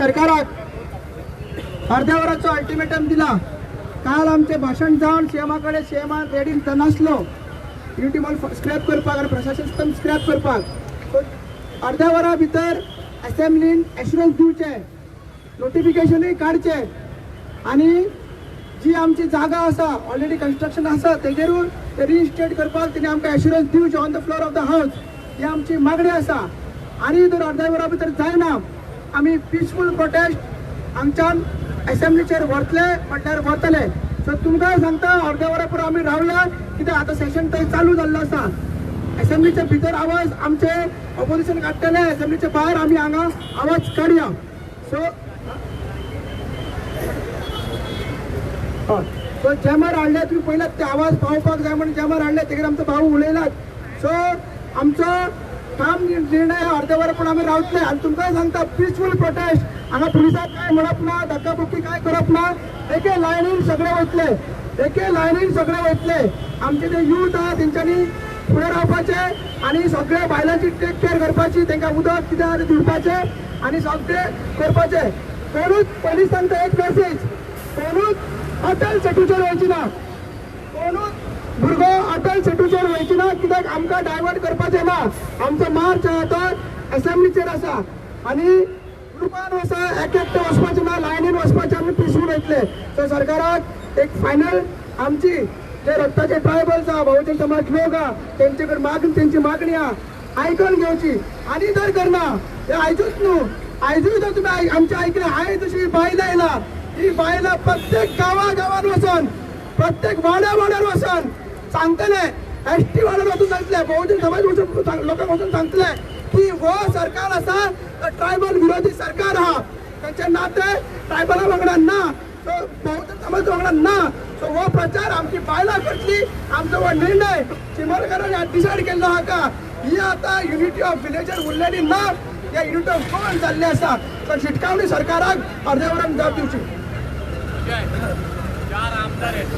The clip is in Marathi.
सरकाराक अर्ध्या वराचो अल्टिमेटम दिला। काल आमचे भाषण जावन सीएमाकडे सीएमान रेडी नासलो युनिटी मॉल स्क्रॅप करपाक आनी प्रशासन सिस्टम स्क्रॅप करपाक। अर्ध्या वरा भितर असेंब्लीन एश्युरन्स दिवचे, नोटिफिकेशनूय काडचे आनी जी आमची जागा आसा ऑलरेडी कन्स्ट्रक्शन आसा तेजेरूय ते रिइन्स्टेट करपाक तेणी आमकां एश्युरन्स दिवचे on the floor of the house. ही आमची मागणी आसा आनी जर अर्ध्या वरा भितर जायना आमी पिसफूल प्रोटेस्ट आमच्यान असेंब्लीचेर व्हरतले म्हटल्यार व्हरतले। सो तुमकां सांगता अर्ध्या वरा पुरो आमी रावया कित्याक आतां सेशन थंय चालू जाल्लो आसा। असेंब्लीच्या भितर आवाज आमचे ऑपोजिशन काडटले, असेंब्लीच्या भायर आमी हांगा आवाज काडया। सो जॅमर हाडले, तुम्ही पयलात ते आवाज पावपाक जाय म्हणून जॅमर हाडले, तेजेर आमचो भाऊ उलयलात। सो आमचो ठाम निर्णय अर्ध्या वरा पूण आमी रावतले आनी तुमकां सांगता पिसफूल प्रोटेस्ट हांगा पुलिसाक काय म्हणप ना, धक्काबुक्की काय करप ना, एके लायनीन सगळे वयतले, एके लायनीन सगळे वयतले। आमचे जे यूथ आहा तेंच्यांनी फुडें रावपाचे आनी सगळे बायलांची टेक केअर करपाची, तांकां उदक कितें दिवपाचे आनी सगळे करपाचे। कोणूच पयलीं सांगता एक मेसेज, कोणूच अटल सेटूचेर वयची ना, कोणूच भुरगो अटल सेटूचेर वयची ना, कित्याक आमकां डायवर्ट करपाचें ना। आमचो मार्च आहा तो असेंब्लीचेर आसा आनी ग्रुपान वसा एक एकटे वचपाचें ना, लायनीन वचपाचें, आमी पिसफूल वयतले। सो सरकाराक एक फायनल आमची जे रक्ताचे ट्रायबल्स आहा, बहुजन समाज लोक आहा, तेंचे कडेन तेंची मागणी आहा आयकून घेवची आनी जर करना ते आयजूच न्हू, आयजूय जर तुमी आमचे आयकले, हांवें तशी बायलां येयला, ही बायलां प्रत्येक गांवान वचून, प्रत्येक वाड्यार वचून सांगतले, एसटी वाड्यार वचून सांगतले, बहुजन समाज वचून लोकांक वचून सांगतले की हो सरकार आसा तो ट्रायबल विरोधी सरकार आहा, तांचे नाते ट्रायबला वांगडा ना, सो बहुजन समाज वांगडा ना। सो हो प्रचार आमची बायलां करतली, आमचो हो निर्णय चिमोलकरांनी डिसायड केल्लो आहा का ही आतां युनिटी ऑफ विलेजर उरलेली ना, ह्या युनिटी ऑफ गोवन जाल्ली आसा। सो शिटकावणी सरकाराक अर्ध्या वरान जाप दिवची। चार आमदार आहेत